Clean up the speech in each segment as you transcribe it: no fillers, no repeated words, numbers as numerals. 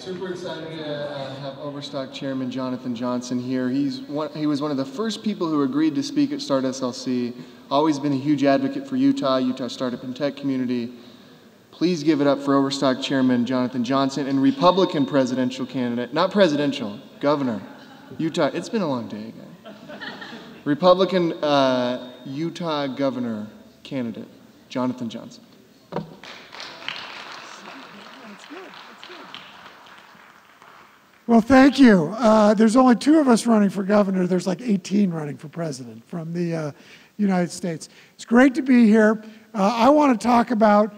Super excited to have Overstock Chairman Jonathan Johnson here. He was one of the first people who agreed to speak at Start SLC. Always been a huge advocate for Utah startup and tech community. Please give it up for Overstock Chairman Jonathan Johnson and Republican presidential candidate, not presidential, governor, Utah. It's been a long day, guys. Republican Utah governor candidate, Jonathan Johnson. Well, thank you. There's only 2 of us running for governor. There's like 18 running for president from the United States. It's great to be here. I want to talk about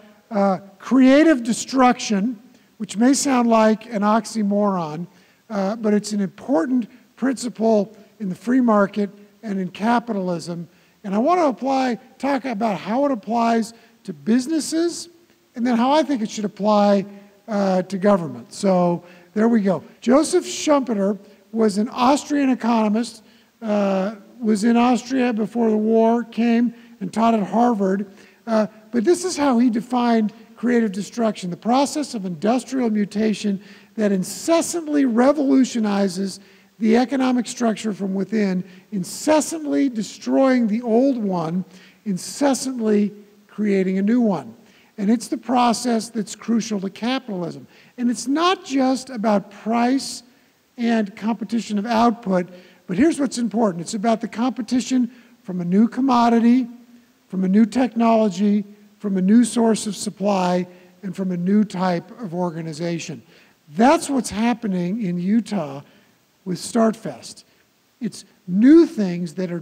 creative destruction, which may sound like an oxymoron, but it's an important principle in the free market and in capitalism. And I want to talk about how it applies to businesses and then how I think it should apply to government. So there we go. Joseph Schumpeter was an Austrian economist, was in Austria before the war, came and taught at Harvard. But this is how he defined creative destruction: the process of industrial mutation that incessantly revolutionizes the economic structure from within, incessantly destroying the old one, incessantly creating a new one. And it's the process that's crucial to capitalism. And it's not just about price and competition of output, but here's what's important. It's about the competition from a new commodity, from a new technology, from a new source of supply, and from a new type of organization. That's what's happening in Utah with StartFEST. It's new things that are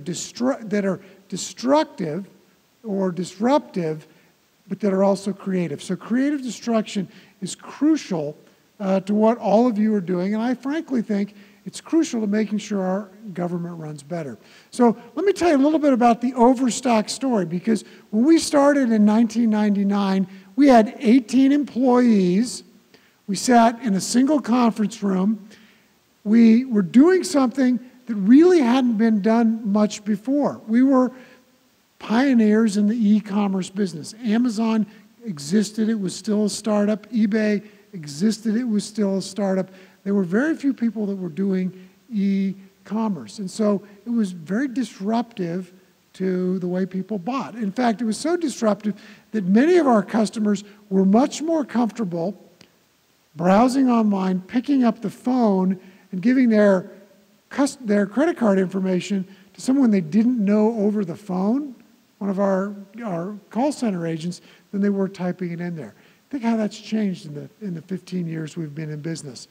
destructive or disruptive, but that are also creative. So creative destruction is crucial to what all of you are doing, and I frankly think it's crucial to making sure our government runs better. So let me tell you a little bit about the Overstock story, because when we started in 1999, we had 18 employees. We sat in a single conference room. We were doing something that really hadn't been done much before. We were pioneers in the e-commerce business. Amazon existed, it was still a startup. eBay existed, it was still a startup. There were very few people that were doing e-commerce. And so it was very disruptive to the way people bought. In fact, it was so disruptive that many of our customers were much more comfortable browsing online, picking up the phone, and giving their credit card information to someone they didn't know over the phone, one of our call center agents, than they were typing it in there. Think how that's changed in the 15 years we've been in business.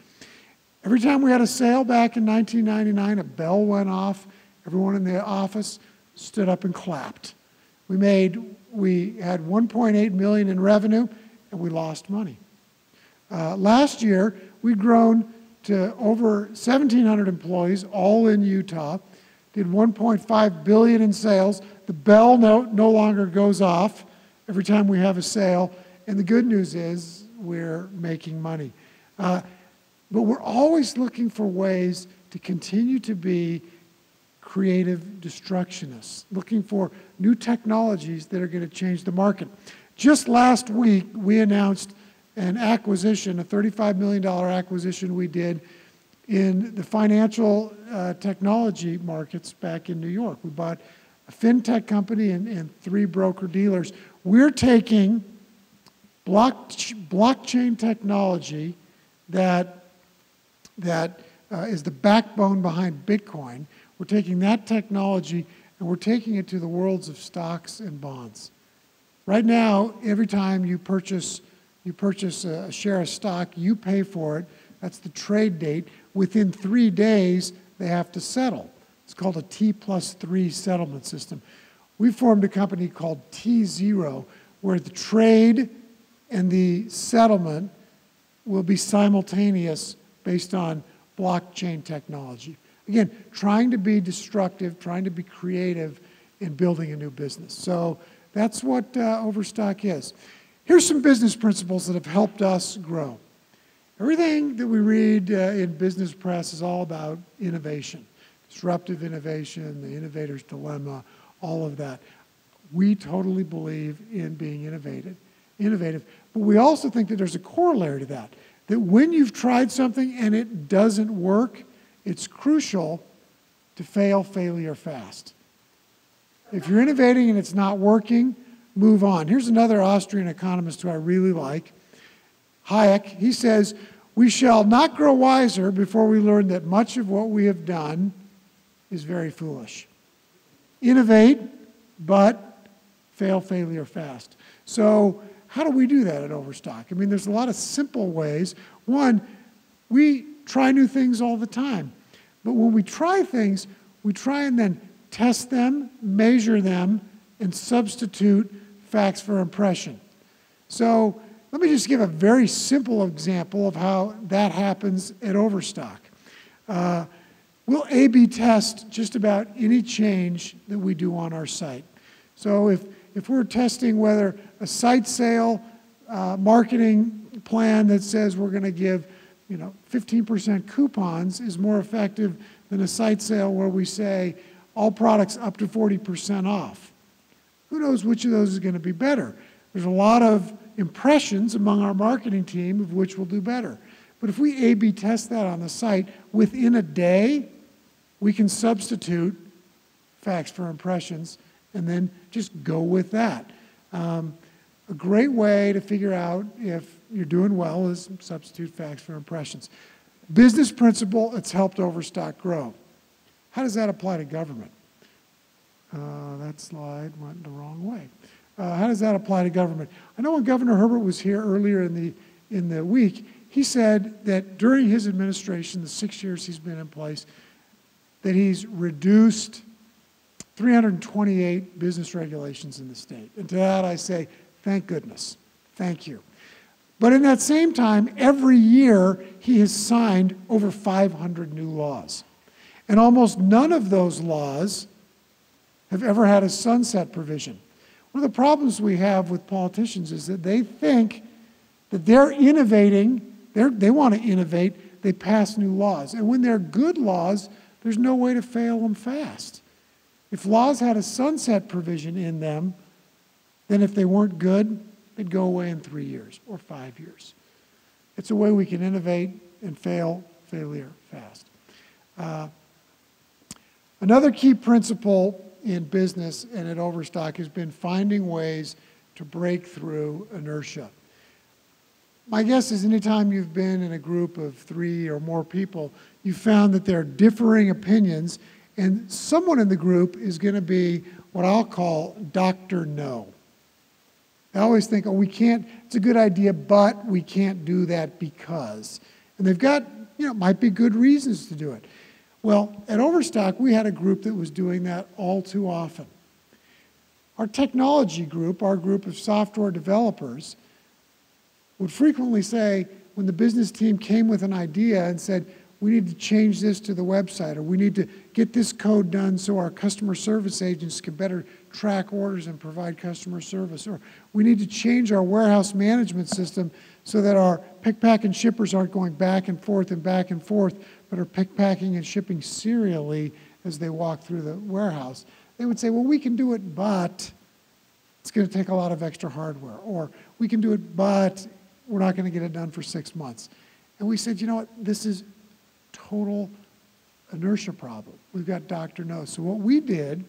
Every time we had a sale back in 1999, a bell went off. Everyone in the office stood up and clapped. We had $1.8 million in revenue, and we lost money. Last year, we'd grown to over 1,700 employees, all in Utah, did $1.5 billion in sales. The bell no longer goes off every time we have a sale, and the good news is we're making money. But we're always looking for ways to continue to be creative destructionists, looking for new technologies that are going to change the market. Just last week, we announced an acquisition, a $35 million acquisition we did in the financial technology markets back in New York. We bought a fintech company and 3 broker-dealers. We're taking blockchain technology that is the backbone behind Bitcoin. We're taking that technology and we're taking it to the worlds of stocks and bonds. Right now, every time you purchase a share of stock, you pay for it. That's the trade date. Within 3 days, they have to settle. It's called a T+3 settlement system. We formed a company called T0, where the trade and the settlement will be simultaneous based on blockchain technology. Again, trying to be destructive, trying to be creative in building a new business. So that's what Overstock is. Here's some business principles that have helped us grow. Everything that we read in business press is all about innovation, disruptive innovation, the innovator's dilemma, all of that. We totally believe in being innovative, but we also think that there's a corollary to that that when you've tried something and it doesn't work, it's crucial to failure fast. If you're innovating and it's not working, move on. Here's another Austrian economist who I really like, Hayek. He says, "We shall not grow wiser before we learn that much of what we have done is very foolish." Innovate, but failure fast. So how do we do that at Overstock? I mean, there's a lot of simple ways. One, we try new things all the time. But when we try things, we try and then test them, measure them, and substitute facts for impression. So let me just give a very simple example of how that happens at Overstock. We'll A/B test just about any change that we do on our site. So if we're testing whether a site sale marketing plan that says we're going to give 15% coupons is more effective than a site sale where we say all products up to 40% off. Who knows which of those is going to be better? There's a lot of impressions among our marketing team of which will do better. But if we A/B test that on the site, within a day, we can substitute facts for impressions and then just go with that. A great way to figure out if you're doing well is substitute facts for impressions. Business principle, it's helped Overstock grow. How does that apply to government? That slide went the wrong way. How does that apply to government? I know when Governor Herbert was here earlier in the week, he said that during his administration, the 6 years he's been in place, that he's reduced 328 business regulations in the state. And to that I say, thank goodness. Thank you. But in that same time, every year he has signed over 500 new laws. And almost none of those laws have ever had a sunset provision. One of the problems we have with politicians is that they think that they're innovating, they want to innovate, they pass new laws. And when they're good laws, there's no way to fail them fast. If laws had a sunset provision in them, then if they weren't good, they'd go away in 3 years or 5 years. It's a way we can innovate and failure fast. Another key principle in business and at Overstock has been finding ways to break through inertia. My guess is anytime you've been in a group of 3 or more people, you found that there are differing opinions, and someone in the group is going to be what I'll call Dr. No. I always think, oh, we can't, it's a good idea, but we can't do that because. And they've got, might be good reasons to do it. Well, at Overstock, we had a group that was doing that all too often. Our technology group, our group of software developers, would frequently say, when the business team came with an idea and said, we need to change this to the website, or we need to get this code done so our customer service agents can better track orders and provide customer service, or we need to change our warehouse management system so that our pick, pack, and shippers aren't going back and forth, but are pick, packing, and shipping serially as they walk through the warehouse. They would say, well, we can do it, but it's going to take a lot of extra hardware. Or we can do it, but we're not going to get it done for 6 months. And we said, you know what, this is total inertia problem. We've got Dr. No. So what we did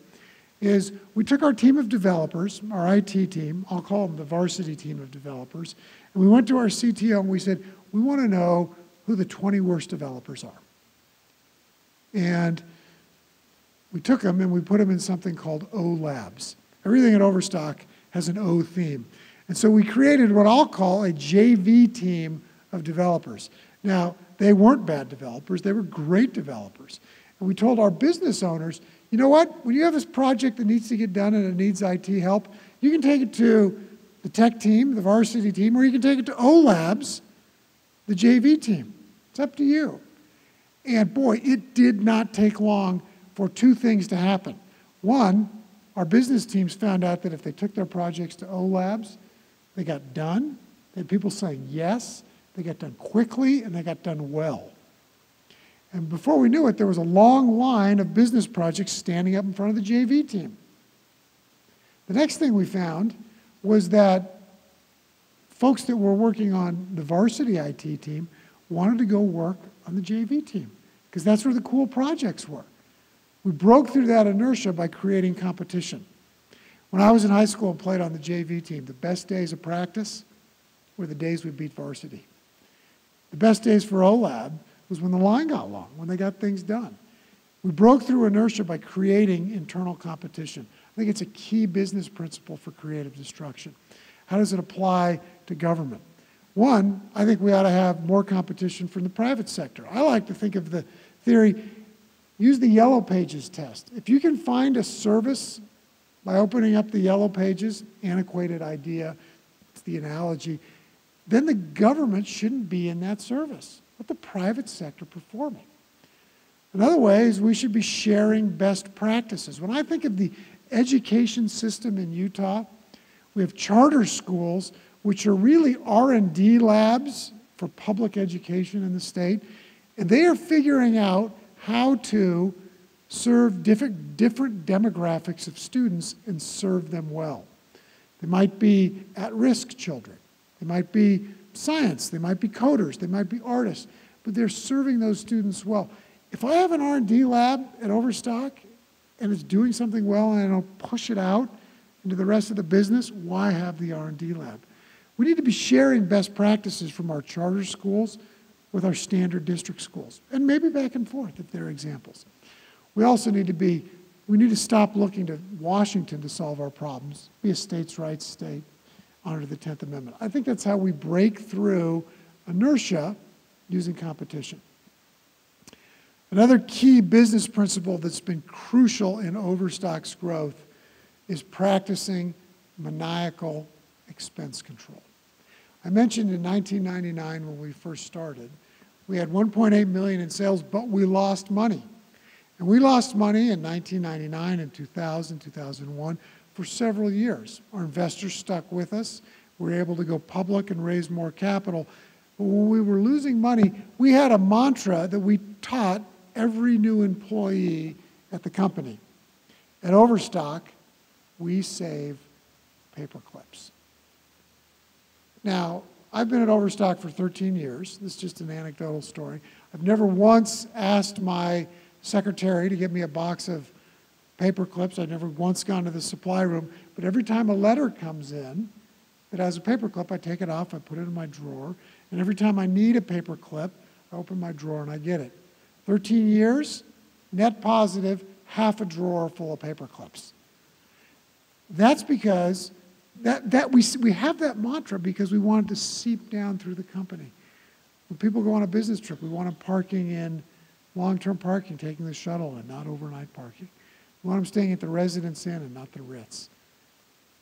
is we took our team of developers, our IT team, I'll call them the varsity team of developers, and we went to our CTO and we said, we want to know who the 20 worst developers are. And we took them and we put them in something called O Labs. Everything at Overstock has an O theme. And so we created what I'll call a JV team of developers. Now, they weren't bad developers, they were great developers. And we told our business owners, you know what, when you have this project that needs to get done and it needs IT help, you can take it to the tech team, the varsity team, or you can take it to O Labs, the JV team. It's up to you. And boy, it did not take long for 2 things to happen. One, our business teams found out that if they took their projects to O Labs, they got done. They had people saying yes. They got done quickly, and they got done well. And before we knew it, there was a long line of business projects standing up in front of the JV team. The next thing we found was that folks that were working on the varsity IT team wanted to go work on the JV team because that's where the cool projects were. We broke through that inertia by creating competition. When I was in high school and played on the JV team, the best days of practice were the days we beat varsity. The best days for OLAB was when the line got long, when they got things done. We broke through inertia by creating internal competition. I think it's a key business principle for creative destruction. How does it apply to government? One, I think we ought to have more competition from the private sector. I like to think of the theory, use the yellow pages test. If you can find a service by opening up the yellow pages, antiquated idea, it's the analogy, then the government shouldn't be in that service, but the private sector performing. Another way is we should be sharing best practices. When I think of the education system in Utah, we have charter schools, which are really R&D labs for public education in the state, and they are figuring out how to serve different demographics of students and serve them well. They might be at-risk children. They might be science. They might be coders. They might be artists. But they're serving those students well. If I have an R&D lab at Overstock and it's doing something well and I don't push it out into the rest of the business, why have the R&D lab? We need to be sharing best practices from our charter schools with our standard district schools, and maybe back and forth if there are examples. We also need to stop looking to Washington to solve our problems, be a states' rights state, honor the 10th Amendment. I think that's how we break through inertia using competition. Another key business principle that's been crucial in Overstock's growth is practicing maniacal expense control. I mentioned in 1999 when we first started, we had 1.8 million in sales, but we lost money. And we lost money in 1999 and 2000, 2001 for several years. Our investors stuck with us. We were able to go public and raise more capital. But when we were losing money, we had a mantra that we taught every new employee at the company. At Overstock, we save paper clips. Now, I've been at Overstock for 13 years. This is just an anecdotal story. I've never once asked my secretary to get me a box of paper clips. I've never once gone to the supply room. But every time a letter comes in that has a paper clip, I take it off, I put it in my drawer. And every time I need a paper clip, I open my drawer and I get it. 13 years, net positive, half a drawer full of paper clips. That's because we have that mantra because we want it to seep down through the company. When people go on a business trip, we want them parking in long-term parking, taking the shuttle and not overnight parking. We want them staying at the Residence Inn and not the Ritz.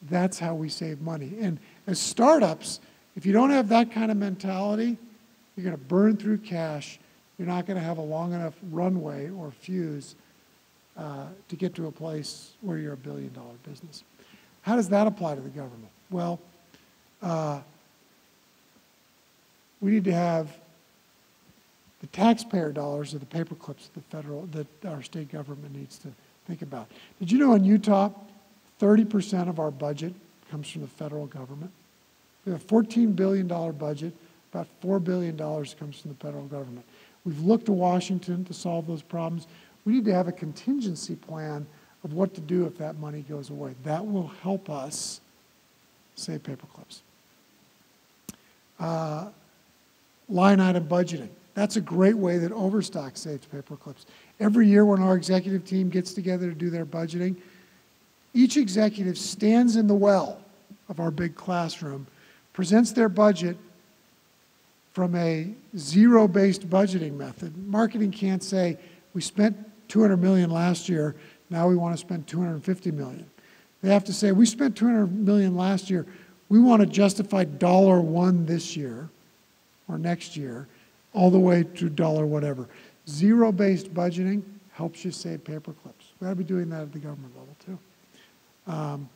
That's how we save money. And as startups, if you don't have that kind of mentality, you're going to burn through cash. You're not going to have a long enough runway or fuse to get to a place where you're a billion-dollar business. How does that apply to the government? Well, we need to have the taxpayer dollars or the paper clips that our state government needs to think about. Did you know in Utah, 30% of our budget comes from the federal government? We have a $14 billion budget. About $4 billion comes from the federal government. We've looked to Washington to solve those problems. We need to have a contingency plan of what to do if that money goes away. That will help us save paper clips. Line item budgeting. That's a great way that Overstock saves paper clips. Every year when our executive team gets together to do their budgeting, each executive stands in the well of our big classroom, presents their budget from a zero-based budgeting method. Marketing can't say, we spent $200 million last year, now we want to spend $250 million. They have to say, we spent $200 million last year, we want to justify $1 this year or next year, all the way to $1 whatever. Zero-based budgeting helps you save paper clips. We ought to be doing that at the government level too.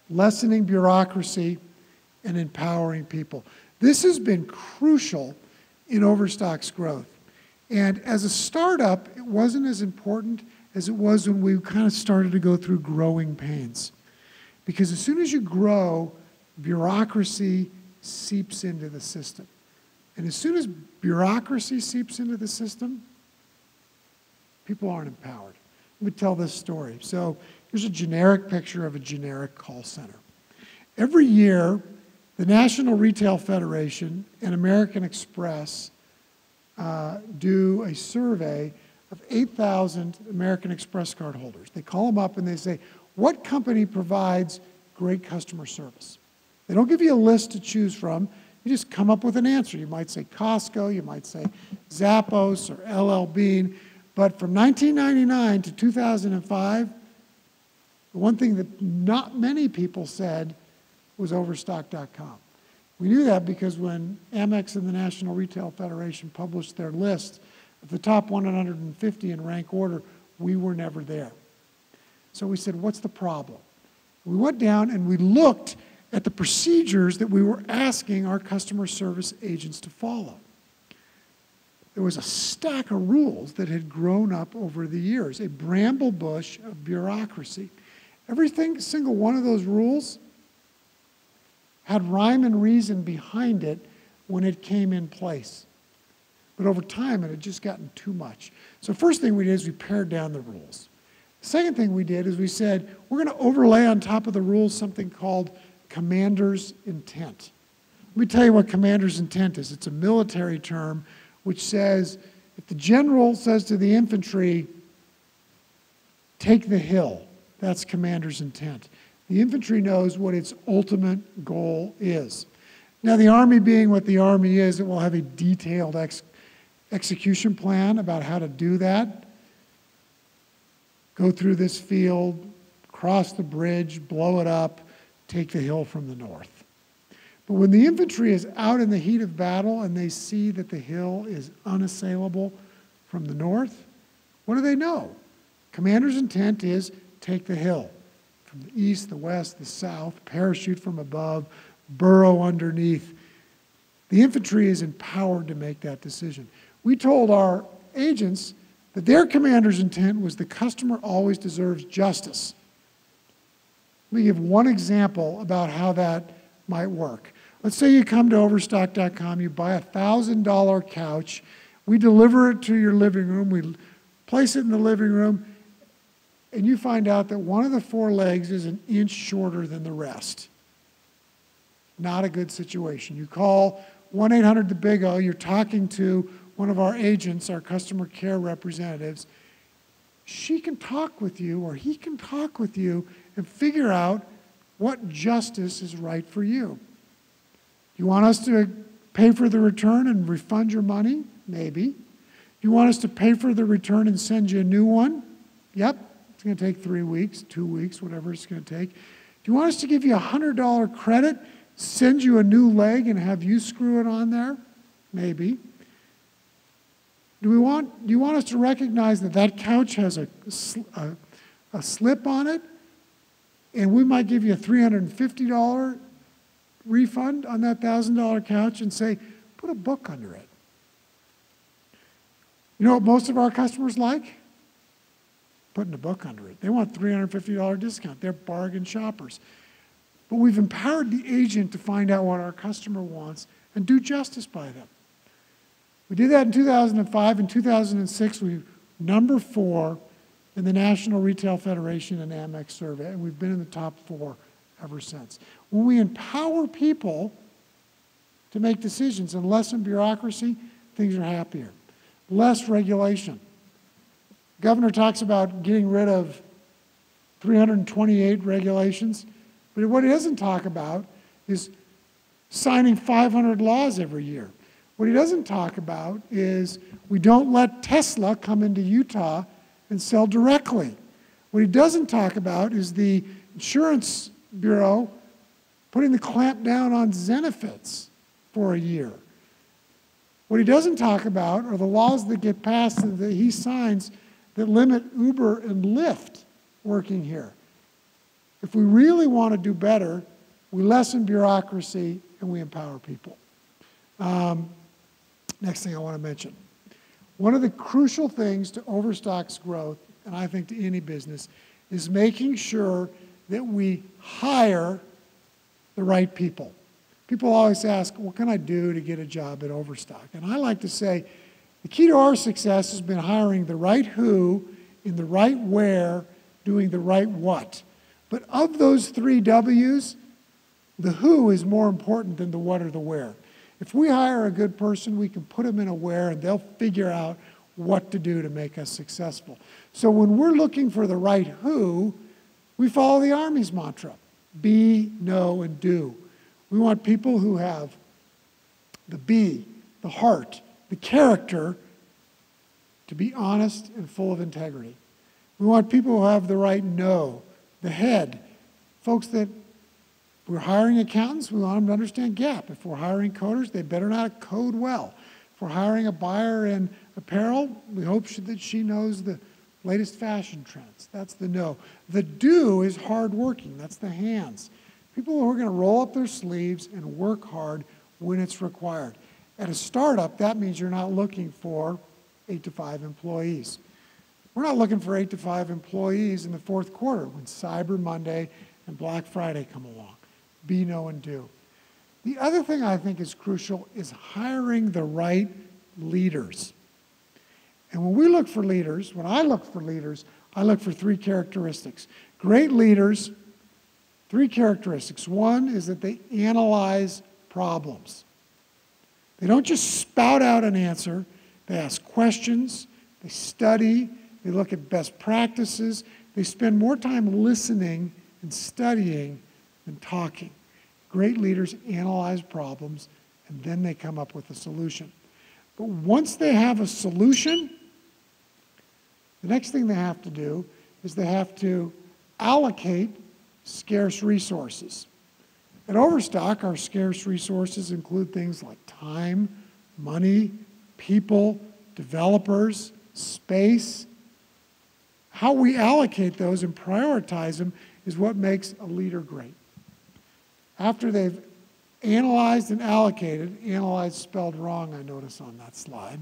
Lessening bureaucracy and empowering people. This has been crucial in Overstock's growth. And as a startup, it wasn't as important as it was when we kind of started to go through growing pains. Because as soon as you grow, bureaucracy seeps into the system. And as soon as bureaucracy seeps into the system, people aren't empowered. Let me tell this story. So here's a generic picture of a generic call center. Every year, the National Retail Federation and American Express do a survey of 8,000 American Express card holders. They call them up and they say, what company provides great customer service? They don't give you a list to choose from. You just come up with an answer. You might say Costco, you might say Zappos or LL Bean. But from 1999 to 2005, the one thing that not many people said was Overstock.com. We knew that because when Amex and the National Retail Federation published their list of the top 150 in rank order, we were never there. So we said, what's the problem? We went down and we looked at the procedures that we were asking our customer service agents to follow. There was a stack of rules that had grown up over the years, a bramble bush of bureaucracy. Every single one of those rules had rhyme and reason behind it when it came in place. But over time, it had just gotten too much. So first thing we did is we pared down the rules. The second thing we did is we said, we're going to overlay on top of the rules something called commander's intent. Let me tell you what commander's intent is. It's a military term which says, if the general says to the infantry, take the hill, that's commander's intent. The infantry knows what its ultimate goal is. Now, the Army being what the Army is, it will have a detailed execution plan about how to do that. Go through this field, cross the bridge, blow it up, take the hill from the north. But when the infantry is out in the heat of battle and they see that the hill is unassailable from the north, what do they know? Commander's intent is take the hill. From the east, the west, the south, parachute from above, burrow underneath. The infantry is empowered to make that decision. We told our agents that their commander's intent was the customer always deserves justice. Let me give one example about how that might work. Let's say you come to Overstock.com, you buy a $1,000 couch, we deliver it to your living room, we place it in the living room, and you find out that one of the four legs is an inch shorter than the rest. Not a good situation. You call 1-800-THE-BIG-O, you're talking to one of our agents, our customer care representatives. She can talk with you, or he can talk with you, and figure out what justice is right for you. You want us to pay for the return and refund your money? Maybe. You want us to pay for the return and send you a new one? Yep. It's going to take 3 weeks, 2 weeks, whatever it's going to take. Do you want us to give you a $100 credit, send you a new leg, and have you screw it on there? Maybe. Do you want us to recognize that that couch has a slip on it, and we might give you a $350 refund on that $1,000 couch and say, put a book under it? You know what most of our customers like? Putting a book under it. They want $350 discount. They're bargain shoppers. But we've empowered the agent to find out what our customer wants and do justice by them. We did that in 2005. In 2006, we were number 4 in the National Retail Federation and Amex survey, and we've been in the top 4 ever since. When we empower people to make decisions and lessen bureaucracy, things are happier. Less regulation. The governor talks about getting rid of 328 regulations, but what he doesn't talk about is signing 500 laws every year. What he doesn't talk about is we don't let Tesla come into Utah and sell directly. What he doesn't talk about is the Insurance Bureau putting the clamp down on Zenefits for a year. What he doesn't talk about are the laws that get passed and that he signs that limit Uber and Lyft working here. If we really want to do better, we lessen bureaucracy and we empower people. Next thing I want to mention. One of the crucial things to Overstock's growth, and I think to any business, is making sure that we hire the right people. People always ask, what can I do to get a job at Overstock? And I like to say, the key to our success has been hiring the right who, in the right where, doing the right what. But of those 3 W's, the who is more important than the what or the where. If we hire a good person, we can put them in a where, and they'll figure out what to do to make us successful. So when we're looking for the right who, we follow the Army's mantra: be, know, and do. We want people who have the be, the heart, the character to be honest and full of integrity. We want people who have the right know, the head. Folks that, if we're hiring accountants, we want them to understand GAAP. If we're hiring coders, they better not code well. If we're hiring a buyer in apparel, we hope that she knows the latest fashion trends. That's the know. The do is hardworking. That's the hands. People who are going to roll up their sleeves and work hard when it's required. At a startup, that means you're not looking for 8 to 5 employees. We're not looking for 8 to 5 employees in the fourth quarter when Cyber Monday and Black Friday come along. Be, know, and do. The other thing I think is crucial is hiring the right leaders. And when we look for leaders, when I look for leaders, I look for 3 characteristics. Great leaders, 3 characteristics. One is that they analyze problems. They don't just spout out an answer. They ask questions, they study, they look at best practices. They spend more time listening and studying than talking. Great leaders analyze problems, and then they come up with a solution. But once they have a solution, the next thing they have to do is they have to allocate scarce resources. At Overstock, our scarce resources include things like time, money, people, developers, space. How we allocate those and prioritize them is what makes a leader great. After they've analyzed and allocated, analyzed spelled wrong, I notice on that slide,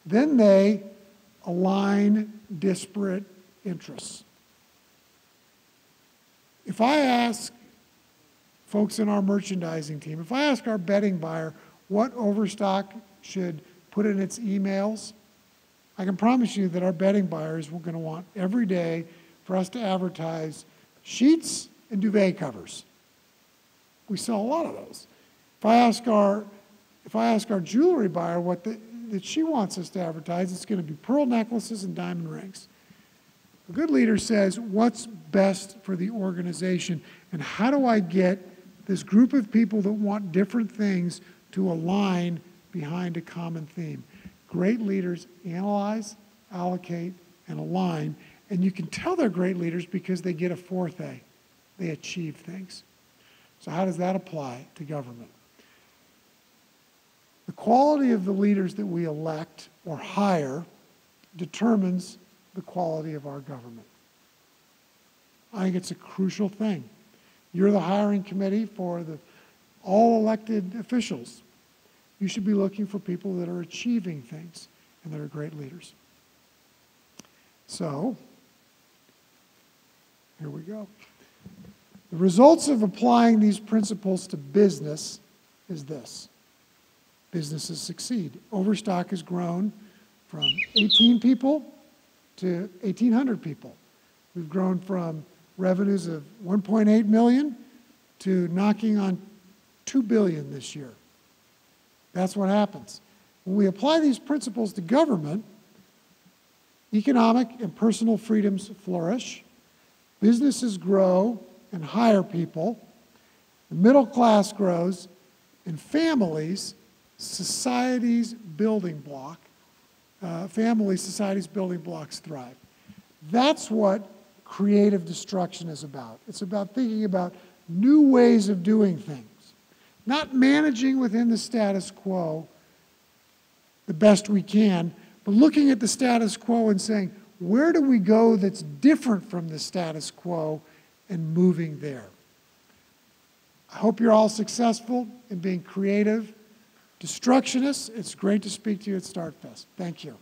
then they align disparate interests. If I ask folks in our merchandising team, if I ask our bedding buyer what Overstock should put in its emails, I can promise you that our bedding buyers are going to want every day for us to advertise sheets and duvet covers. We sell a lot of those. If I ask our jewelry buyer what that she wants us to advertise, it's going to be pearl necklaces and diamond rings. A good leader says, what's best for the organization, and how do I get this group of people that want different things to align behind a common theme? Great leaders analyze, allocate, and align, and you can tell they're great leaders because they get a 4th A. They achieve things. So how does that apply to government? The quality of the leaders that we elect or hire determines the quality of our government. I think it's a crucial thing. You're the hiring committee for all elected officials. You should be looking for people that are achieving things and that are great leaders. So, here we go. The results of applying these principles to business is this. Businesses succeed. Overstock has grown from 18 people to 1,800 people. We've grown from revenues of 1.8 million to knocking on 2 billion this year. That's what happens. When we apply these principles to government, economic and personal freedoms flourish, businesses grow and hire people, the middle class grows, and families, society's building blocks thrive. That's what creative destruction is about. It's about thinking about new ways of doing things, not managing within the status quo the best we can, but looking at the status quo and saying, where do we go that's different from the status quo, and moving there. I hope you're all successful in being creative destructionists. It's great to speak to you at StartFest. Thank you.